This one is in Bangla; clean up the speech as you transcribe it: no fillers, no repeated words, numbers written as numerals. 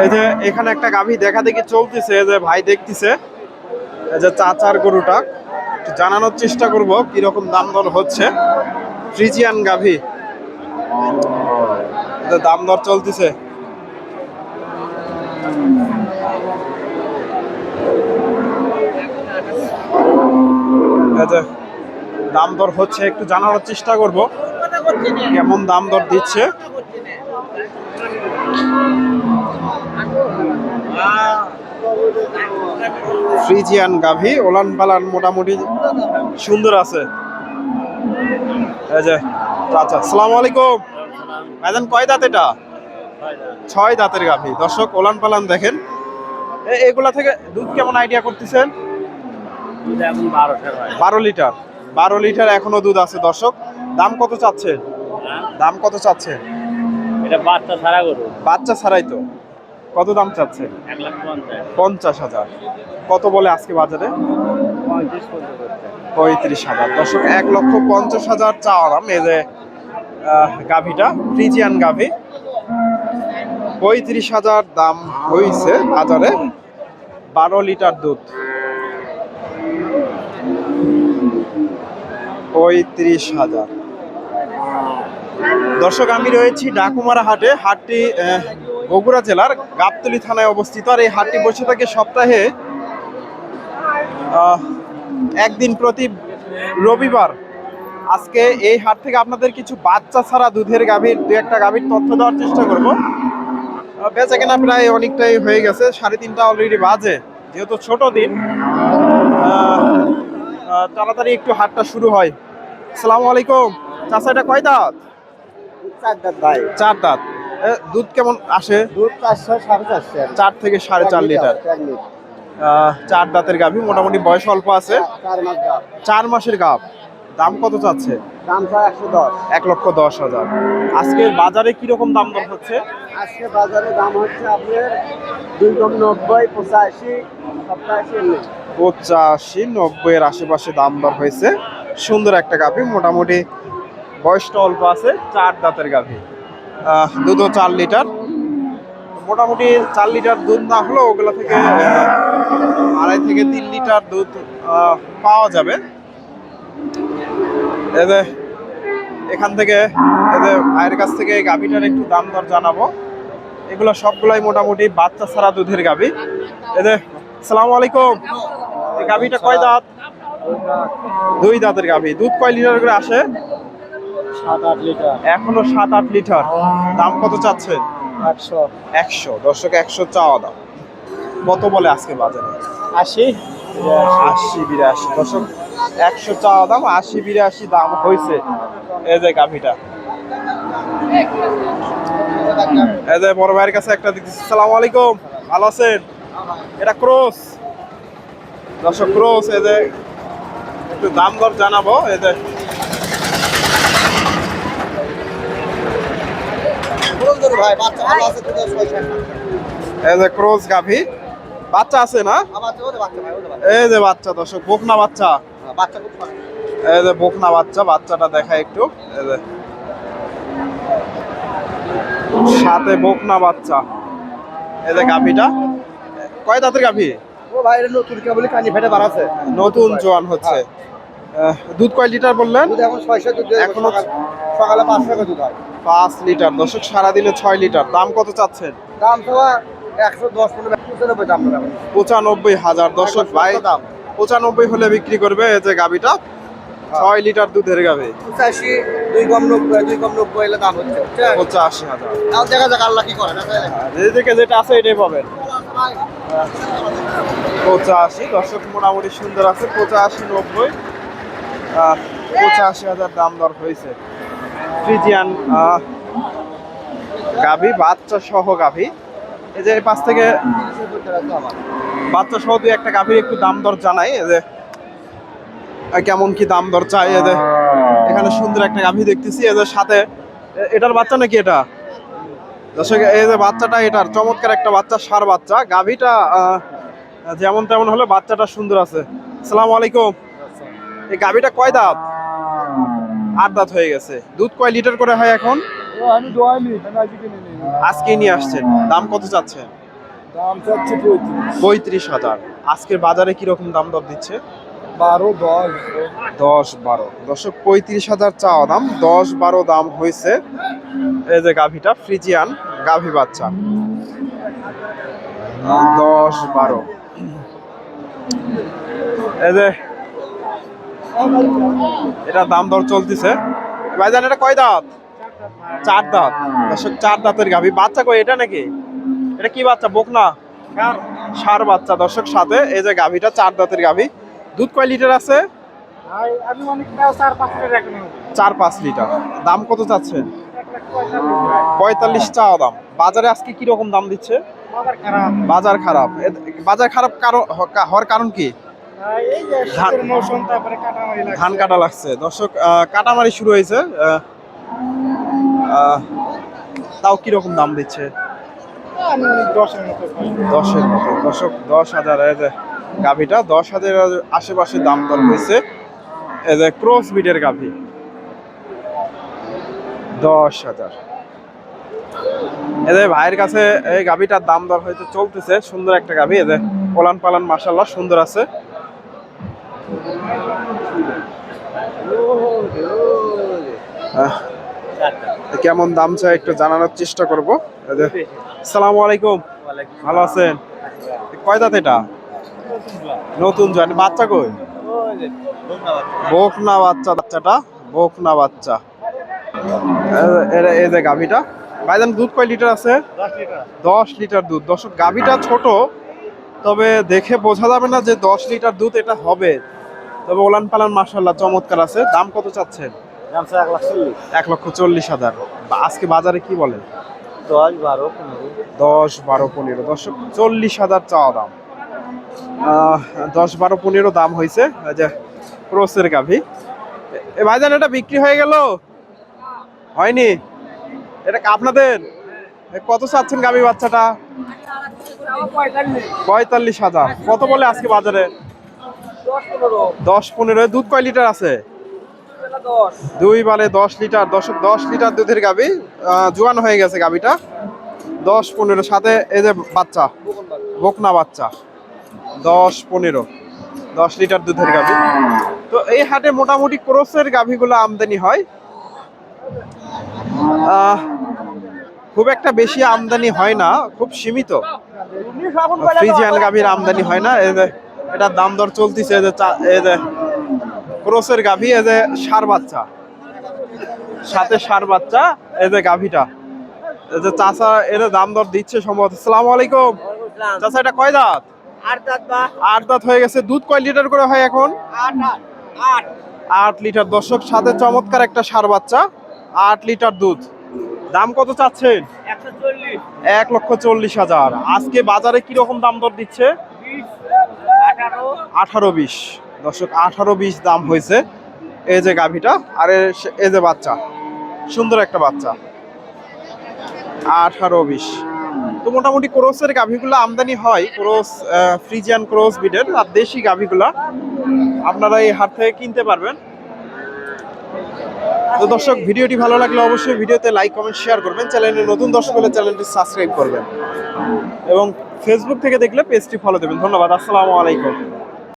এই যে এখানে একটা গাভী দেখা দেখি চলতেছে, এই যে ভাই দেখতেছে, এই যে চাচার গরুটা একটু জানানোর চেষ্টা করব কিরকম দাম দর হচ্ছে। ফ্রিজিয়ান গাভী, দাম দর চলতেছে। দাম দর হচ্ছে, একটু জানানোর চেষ্টা করব কেমন দাম দর দিচ্ছে। ফ্রিজিয়ান গাভী, ওলান পালান মোটামুটি সুন্দর আছে। এই যে আচ্ছা, আসসালামু আলাইকুম ভাইজান, কয় দাঁত এটা? 6 দাঁতের গাভী। দর্শক ওলান পালান দেখেন। এগুলা থেকে দুধ কেমন আইডিয়া করতেছেন? 12 লিটার। 12 লিটার এখনো দুধ আছে। দর্শক দাম কত চাচ্ছেন? দাম কত চাচ্ছেন? এটা বাচ্চা ছাড়া গরু। বাচ্চা ছাড়াই তো। কত দাম চাচ্ছেন? 1,50,000। কত বলে আজকে বাজারে? 35,000। দর্শক 1,50,000 চাওয়া দাম। এই যে গাভীটা ফ্রিজিয়ান গাভী, 35,000 দাম হয়েছে বাজারে। 12 লিটার দুধ, 35,000। দর্শক আমি রয়েছি ডাকুমারা হাটে। হাটটি বগুড়া জেলার গাবতলী থানায় অবস্থিত। আর এই হাটটি বসে থাকে সপ্তাহে একদিন প্রতি রবিবার। আজকে এই হাট থেকে আপনাদের কিছু বাচ্চা ছাড়া দুধের গাভীর দু একটা গাভীর তথ্য দেওয়ার চেষ্টা করব। বেচা কেনা প্রায় অনেকটাই হয়ে গেছে, 3:30 অলরেডি বাজে। যেহেতু ছোট দিন, তাড়াতাড়ি একটু হাটটা শুরু হয়। আসসালামু আলাইকুম চাচা, এটা কয় দাঁত? 4 দাঁত ভাই। 4 দাঁত। দুধ কেমন আসে? দুধ 400 4.5 4 থেকে 4.5 লিটার। 4 দাঁতের গাভী, মোটামুটি বয়স অল্প আছে। 4 মাস গাব। 4 মাসের গাভ। দাম কত চাচ্ছে? দাম 110। 1,10,000। আজকের বাজারে কিরকম দাম দর হচ্ছে? আজকে বাজারে দাম হচ্ছে আপনার 290 85 87। 85 90 এর আশেপাশে দাম দর হয়েছে। সুন্দর একটা গাভী, মোটামুটি বয়সটা অল্প আছে। 4 দাঁতের গাভী, দুধও 4 লিটার। মোটামুটি 4 লিটার দুধ না হলেও ওগুলো থেকে 2.5 থেকে 3 লিটার দুধ পাওয়া যাবে। এখান থেকে ভাইয়ের কাছ থেকে এই গাভীটার একটু দাম দর জানাবো। এগুলো সবগুলাই মোটামুটি বাচ্চা ছাড়া দুধের গাভী। আসসালামু আলাইকুম, এই গাভীটা কয় দাঁত? 2 দাঁতের গাভী। দুধ কয় লিটার করে আসে? 7-8 লিটার। এখনো 7-8 লিটার। দাম কত চাচ্ছেন? 100। দর্শক 100 চাওয়া দাম। কত বলে আজকে বাজারে? 80 82। দর্শক 100 চাওয়া দাম, 80-82 দাম হয়েছে। এই যে গাভীটা, এই যে বড় ভাইয়ের কাছে একটা দেখতেছি। আসসালামু আলাইকুম, ভালো আছেন? এটা ক্রস। দর্শক ক্রস। এই যে একটু দাম দর জানাবো। এই যে ভাই বাচ্চা ভালো আছে তো 6-7। এই যে ক্রস গাভী, বাচ্চা আছে না? এই যে বাচ্চা, দর্শক বকনা বাচ্চা। বাচ্চা খুব ভালো। এই যে বকনা বাচ্চা, বাচ্চাটা দেখায় একটু। এই যে সাথে বকনা বাচ্চা। এই যে গাভীটা কয় দাঁতের গাভী? ও ভাই এটা নতুন কেবলই কানি ফেটে বাড়াছে। নতুন জোয়ান হচ্ছে। দুধ কয় লিটার বললেন? দুধ এখন 600 দুধ। এখনো সকালে 5 টাকা দুধ হয়। 5 লিটার। দর্শক সারাদিনে 6 লিটার। দাম কত চাচ্ছেন? দাম তো 110 95 দাম না। 95,000। দর্শক ভাই দাম 95 হলে বিক্রি করবে। এই যে গাভীটা 6 লিটার দুধের গাভী। 85 2 কম 90 2 কম 90 এলে দাম হচ্ছে। 85,000। তাও দেখা যাক আল্লাহ কি করে না। যেদিকে যেটা আছে এটাই পাবেন। 85। দর্শক মোটামুটি সুন্দর আছে। 85-90, 85,000 দাম দর হয়েছে। ফ্রিজিয়ান গাভী, বাচ্চা সহ গাভী। এই যে পাশ থেকে বাচ্চা সহ দুই একটা গাভীর একটু দাম দর জানাই। এই যে কেমন কি দাম দর চাই। এই যে এখানে সুন্দর একটা গাভী দেখতেছি। এই যে সাথে এটার বাচ্চা নাকি এটা? দর্শক এই যে বাচ্চাটা, এটার চমৎকার একটা বাচ্চা, ষাঁড় বাচ্চা। গাভীটা যেমন তেমন হলে বাচ্চাটা সুন্দর আছে। আসসালামু আলাইকুম, এই গাভীটা কয় দাঁত? 8 দাঁত হয়ে গেছে। দুধ কয় লিটার করে হয় এখন? আমি দোয়াইনি, আমি আজকে কিনে নিই। আজকে নিয়ে আসছেন, দাম কত চাচ্ছেন? দাম চাচ্ছি 35। 35,000। আজকের বাজারে কিরকম দাম দর দিচ্ছে? 12, 10। 10-12। দর্শক 35,000 চাওয়া দাম, 10-12 দাম হয়েছে। এই যে গাভীটা ফ্রিজিয়ান গাভী বাচ্চা, 10-12। এই যে এটা দাম দর চলতেছে। ভাইজান এটা কয় দাঁত? 4 দাঁত। দর্শক 4 দাঁতের গাভী বাচ্চা। কই এটা নাকি? এটা কি বাচ্চা? বকনা ষাঁড় বাচ্চা। দর্শক সাথে এই যে গাভীটা 4 দাঁতের গাভী। দুধ কয় লিটার আছে? আমি অনেক 4-5 লিটার রাখি। 4-5 লিটার। দাম কত চাচ্ছেন? 45 চাওয়া দাম। বাজারে আজকে কি রকম দাম দিচ্ছে? বাজার খারাপ। বাজার খারাপ। বাজার খারাপ কারণ হওয়ার কারণ কি? এই যে শীতের মৌসুম, তারপরে কাটামারি লাগছে। ধান কাটা লাগছে। দর্শক কাটামারি শুরু হয়েছে। তাও কি রকম দাম দিচ্ছে? আমি 10-এর মতো পাই। 10-এর মতো। দর্শক 10,000। এই যে গাভীটা 10,000 আশেপাশে দাম দর হয়েছে। এই যে ক্রস বিটের গাভী 10,000। এই যে ভাইয়ের কাছে এই গাভীটার দাম দর হয়তো চলতেছে। সুন্দর একটা গাভী। এই যে ওলান পালান মাশাআল্লাহ সুন্দর আছে। কেমন দাম চাই একটু জানানোর চেষ্টা করব। আসসালামু আলাইকুম। ভালো আছেন? কয় দাঁত এটা? নতুন জয়েন। বাচ্চা কই? বকনা বাচ্চা। বাচ্চাটা বকনা বাচ্চা। এই যে গাভীটা। ভাইজান দুধ কয় লিটার আছে? 10 লিটার। 10 লিটার দুধ। দর্শক গাভীটা ছোট, তবে দেখে বোঝা যাবে না যে 10 লিটার দুধ এটা হবে। তবে ওলান পালান মাশাআল্লাহ চমৎকার আছে। দাম কত চাচ্ছেন? দাম 1,40,000। 1,40,000। আজকে বাজারে কি বলেন? 10, 12, 15। 10, 12, 15। দর্শক 40,000 চাওয়া দাম। 10, 12, 15 দাম হয়েছে। এই যে ক্রসের গাভী। এ ভাইজান এটা বিক্রি হয়ে গেল? হয়নি? এটা আপনাদের? কত চাচ্ছেন গাভী বাচ্চাটা? 45,000। কত বলে আজকে বাজারে? 10-15। দুধ কয় লিটার আছে? 2 বালে 10 লিটার। 10 লিটার দুধের গাভী। জোয়ান হয়ে গেছে গাভীটা। 10-15 সাথে এই যে বাচ্চা, বকনা বাচ্চা। 10 লিটার দুধের গাভী। তো এই হাটে মোটামুটি ক্রসের গাভীগুলো আমদানি হয়। খুব একটা বেশি আমদানি হয় না, খুব সীমিত। ফ্রিজিয়ান গাভীর আমদানি হয় না। এই যে এটার দাম দর চলতেছে। এই যে ক্রসের গাভী। এই যে ষাঁড় বাচ্চা, সাথে ষাঁড় বাচ্চা। এই যে গাভীটা। এই যে চাচা এর দাম দর দিচ্ছে সম্ভবত। আসসালামু আলাইকুম। চাচা এটা কয় দাঁত? 8 দাঁত বা 8 দাঁত হয়ে গেছে। দুধ কয় লিটার করে হয় এখন? 8 লিটার। দর্শক সাথে চমৎকার একটা ষাঁড় বাচ্চা। 8 লিটার দুধ। দাম কত চাচ্ছেন? 140। 1,40,000। আজকে বাজারে কি রকম দাম দর দিচ্ছে? 18-20। দর্শক 18-20 দাম হয়েছে। এই যে গাভীটা আর এই যে বাচ্চা, সুন্দর একটা বাচ্চা। 18-20। তো মোটামুটি ক্রসের গাভীগুলো আমদানি হয়। ক্রস ফ্রিজিয়ান ক্রস বিডের আর দেশি গাভীগুলা আপনারা এই হাট থেকে কিনতে পারবেন। তো দর্শক ভিডিওটি ভালো লাগলে অবশ্যই ভিডিওতে লাইক কমেন্ট শেয়ার করবেন। চ্যানেলে নতুন দর্শক হলে চ্যানেলটি সাবস্ক্রাইব করবেন এবং ফেসবুক থেকে দেখলে পেজটি ফলো দেবেন। ধন্যবাদ। আসসালামু আলাইকুম।